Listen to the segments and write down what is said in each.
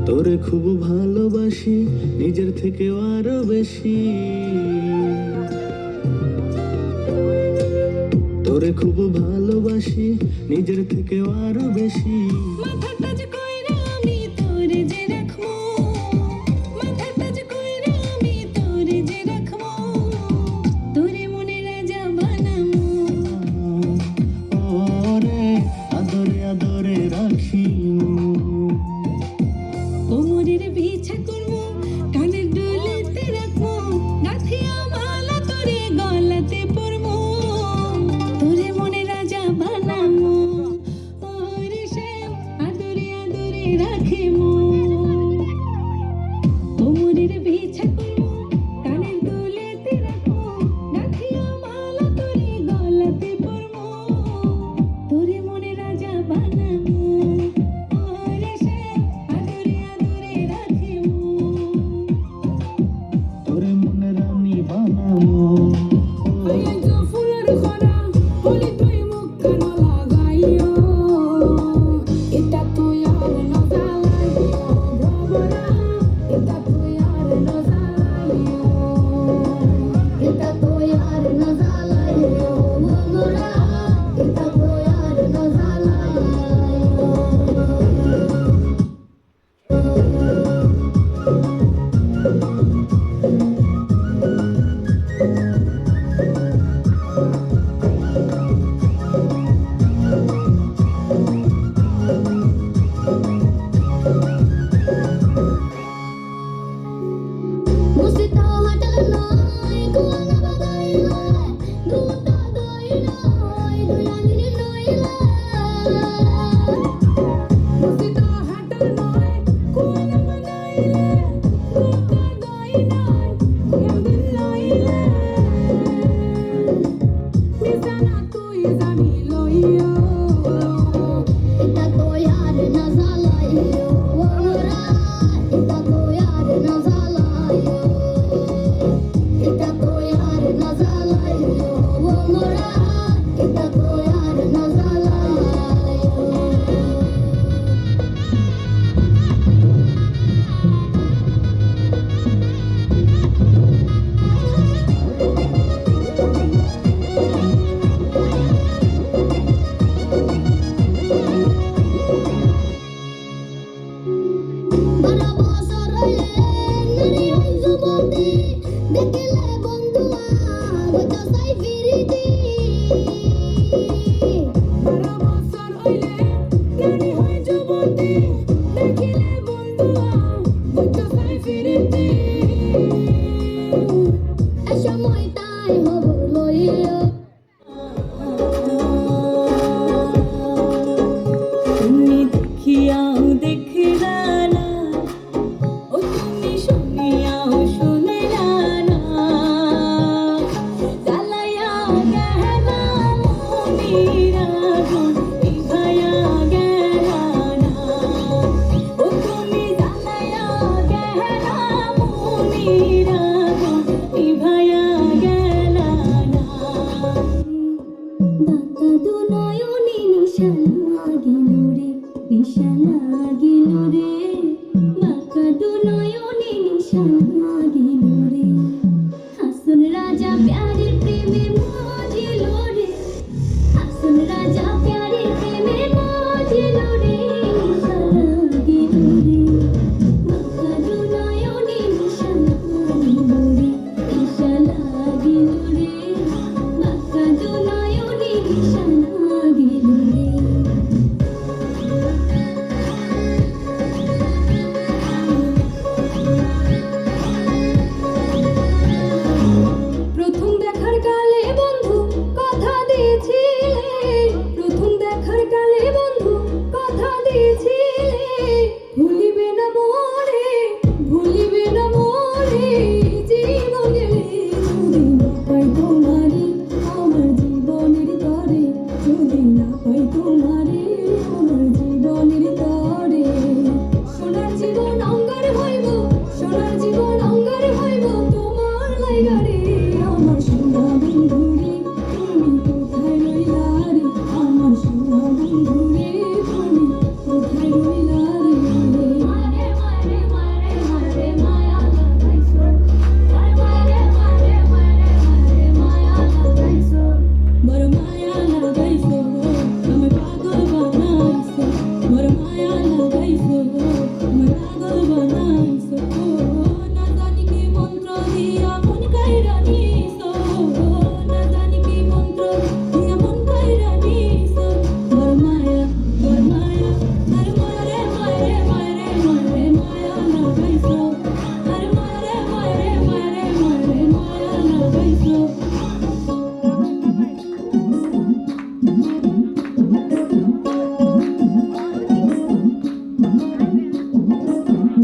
তোরে খুব ভালোবাসি নিজের থেকেও আরো বেশি, তোরে খুব ভালোবাসি নিজের থেকেও আরো বেশি। এসময় তাই হব লইয়া তুমি দেখিয়াও দেখিলা না, ও তুমি শুনিয়াও শুনিলা না, জ্বালাইয়া গেলা মনির আগুন নিভাইয়া গেলা না, ও তুমি জ্বালাইয়া গেলা মনির আগুন নিভাইয়া গেলা না। বাঁকা দু নয়নে নিশা লাগিল রে, নিশা লাগিল রে, বাঁকা দু নয়নে নিশা লাগিল রে, হাসন রাজা প্যারের প্রেমে মজিল রে, হাসন রাজা প্যারের প্রেমে মজিল রে, নিশা লাগিল রে, বাঁকা দু নয়নে নিশা লাগিল রে, নিশা লাগিল রে, বাঁকা দু নয়নে নিশা লাগিল রে। প্রথম দেখার কালে বন্ধু কথা দিয়েছিলে, প্রথম দেখার কালে বন্ধু কথা দিয়েছিলে, ভুলিবে না মোরে, ভুলিবে না মোরে, জীবন গেলে যদি না পাই তোমারে, আমার জীবনের তরে, যদি না পাই তোমারে, আমার জীবনের তরে, সোনার জীবন অঙ্গার হইব, সোনার জীবন অঙ্গার হইব তোমার লাইগারে, আমার সোনা বন্ধু রে, তুমি কোথায় রইলা রে, আমার সোনা বন্ধু রে, তুমি কোথায় রইলা রে। মারে মারে মারে মারে মায়া লাগাইছো, মারে মারে মারে মারে মায়া লাগাইছো, বড় মায়া লাগাইছো, আমার পাগল বানাইছো, বড় মায়া লাগাইছো, আমার পাগল বানাইছো, না জানি কি মন্ত্র দিয়া মন কাইরা নিছো, না জানি কি মন্ত্র দিয়া মন কাইরা নিছো, বড় মায়া, বড় মায়া, আর মারে মারে মারে মারে মায়া লাগাইছো, আর মারে মারে মারে মারে মায়া লাগাইছো।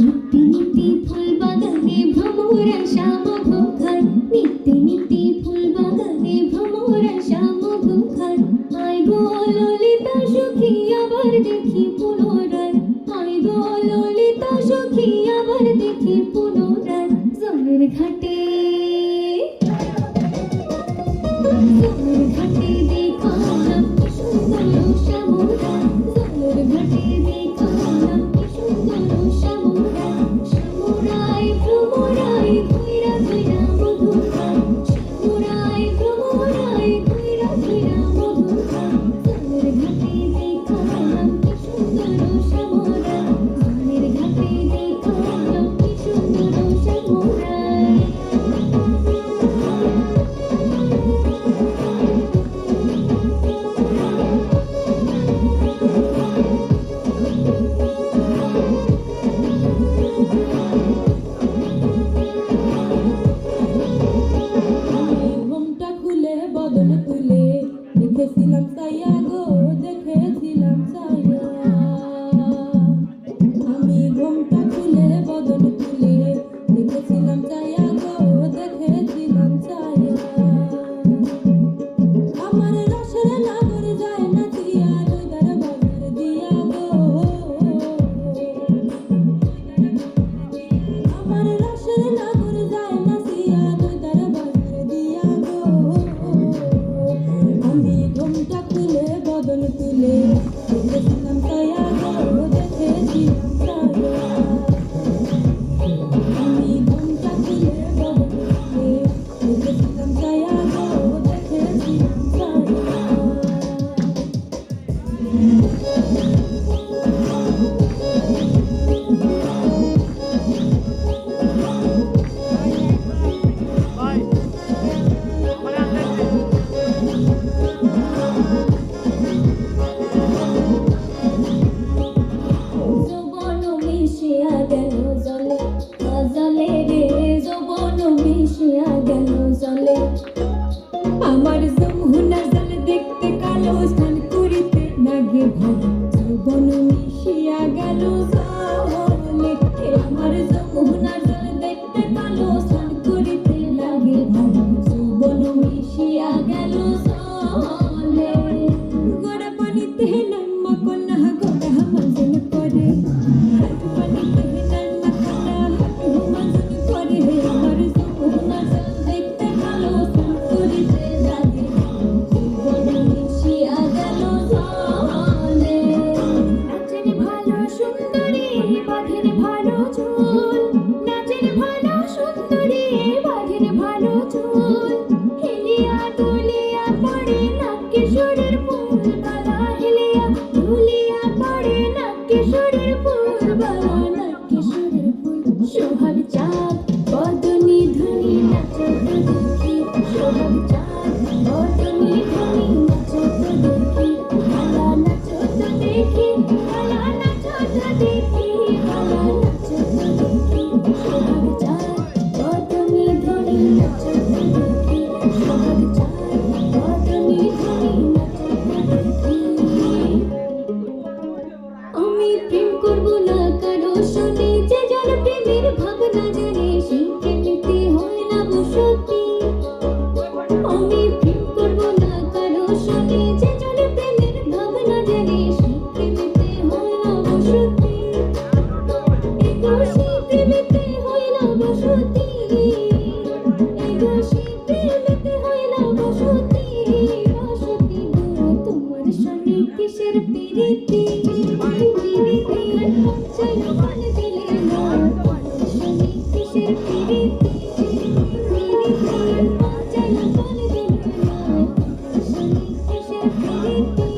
নিত্যি নিত্যি ফুল বাগানে ভ্রমরা শ্যাম ঘোঘার, নিত্যি নিত্যি ফুল বাগানে ভ্রমরা শ্যাম ঘোঘার, আয় গো ললিতা সখী আবার দেখি পুনরায়, আয় গো ললিতা সখী আবার দেখি পুনরায়, জলের ঘাটে, জলের ঘাটে দেখালাম কি সুন্দর শ্যামরা, জলের ঘাটে দেখালাম কি সুন্দর শ্যামরা, শ্যামরাই ভ্রমরাই ঘুইরা ঘুইরা মিশিয়া গেল জলে আমার যমুনা জল দেখতে কালো স্নান করিতে লাগে ভালো যৌবন মিশিয়া গেল জলে আমার যমুনা জল দেখতে কালো স্নান করিতে লাগে ভালো যৌবন মিশিয়া গেল জলে গোড়া পানিতে নামা কন্যা গোড়া মজন করে হাঁটু পানিতে নামা কন্যা হাঁটু মজন করে আমার যমুনা জল দেখতে কালো স্নান করিতে লাগে যৌবন মিশিয়া গেল জলে নাচের ভালো সুন্দরী বাঘের ভালো চুল নাচের ভালো সুন্দরী বাঘের ভালো চুল হেলিয়া দুলিয়া পড়ে না কিশোরের ফুল বালা হেলিয়া দুলিয়া পড়ে না কিশোরের ফুল বালা না কিশোরের ফুল সোহাগ চাঁদ বদনী ধনী নাচো তো দেখি সোহাগ চাঁদ বদনী ধনী নাচো তো দেখি বালা নাচো তো দেখি বালা নাচো তো দেখি বালা নাচো তো দেখি সোহাগ চাঁদ বদনী ধনী নাচো তো দেখি সোহাগ চাঁদ বদনী ধনী নাচো তো দেখি আমি প্রেম করব না কারো শুনে যে জন প্রেমের ভাবনা জানে সেই প্রেমেতে হয় না বসতি আমি প্রেম করব না কারো শুনে যে জন প্রেমের ভাবনা জানে সেই প্রেমেতে হয় না বসতি এগো সেই প্রেমেতে হয় না বসতি এগো সেই প্রেমেতে হয় না বসতি বসতি গো তোমার শুনে কিসের প্রীতি প্রীতি পঞ্চাই মন দিলে না শুনে কিসের প্রীতি প্রীতি পঞ্চাই মন দিলে না শুনে কিসের প্রীতি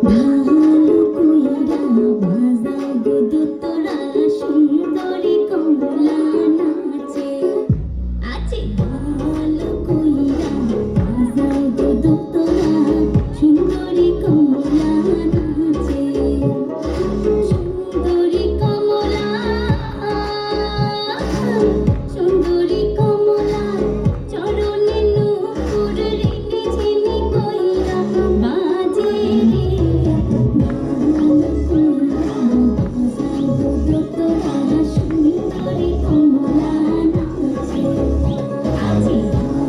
ভালো কইরা বাজাও গো দোতরা সুন্দরী কমলা নাচে আছে ভালো কইরা বাজাও গো দোতরা সুন্দরী কমলা নাচে সুন্দরী কমলা সুন্দরী কমলা চরণে নূপুর রেখে ঝিনি কইরা বাজে রে ভালো কইরা বাজাও গো দোতরা সুন্দরী কমলা নাচে আছে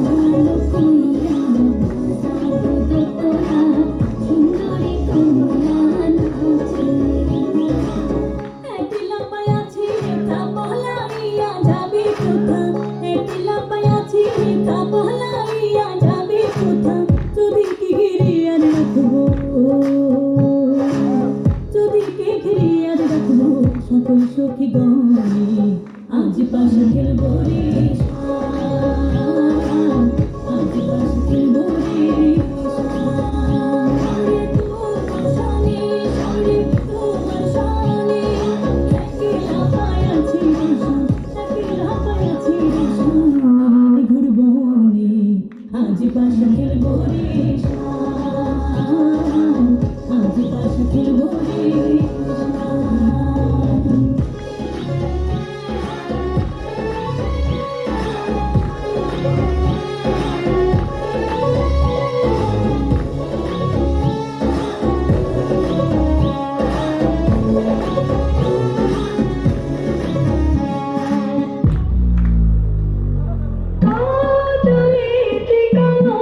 ভালো কইরা বাজাও গো দোতরা সুন্দরী কমলা নাচে একলা পায়াছি তা বলাইয়া যাবি কোথা একলা পায়াছি তা বলাইয়া যাবি কোথা যদি কি ঘিরিয়া রাখবো যদি কে ঘিরিয়া রাখবো সকল সখী গণে আজ পাশে খেলবো রে আজ পাশে খেলবো রে তোমার শানে শানে তোমার শানে একলা পায়াছি একলা পায়াছি ঘুরবো রে আজ পাশে খেলবো রে আজ পাশে খেলবো রে কাজলে ঠিকানা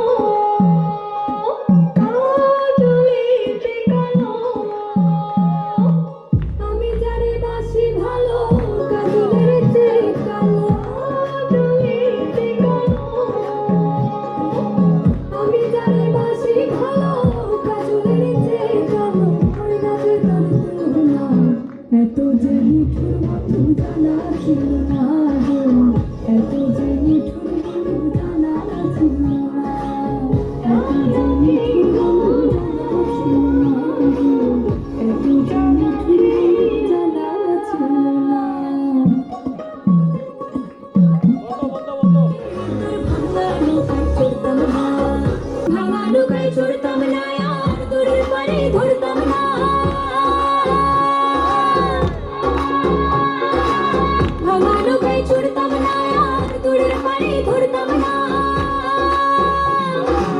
ধরতাম না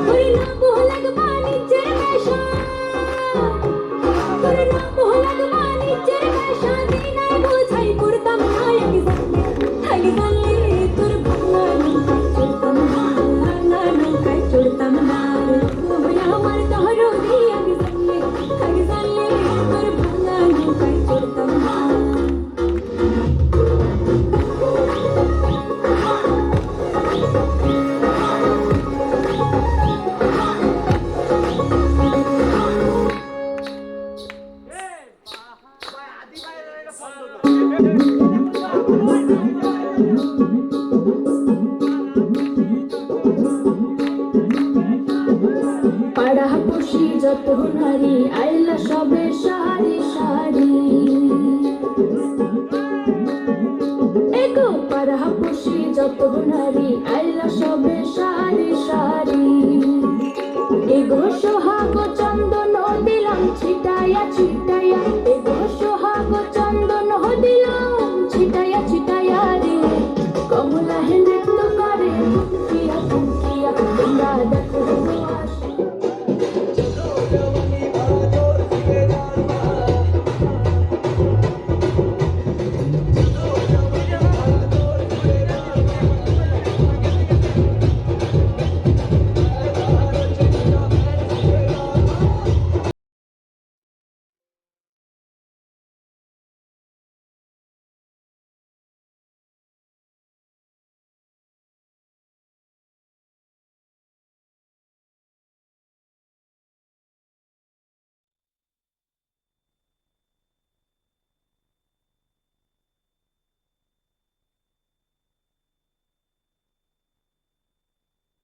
ওরে না বহলাগ বাণিজ্যের নেশা ওরে না বহলাগ বাণিজ্যের নেশা দিনাই বোঝাই করতাম না আগে জানলে তোর ভাঙা নৌকায় চড়তাম না ভাঙা নৌকায় চড়তাম না ওই আমার দহরদি আগে জানলে তোর ভাঙা নৌকায় চড়তাম না পাড়া পড়শি যত নারী আইলা সবে সারি সারি এগো পাড়া পড়শি যত নারী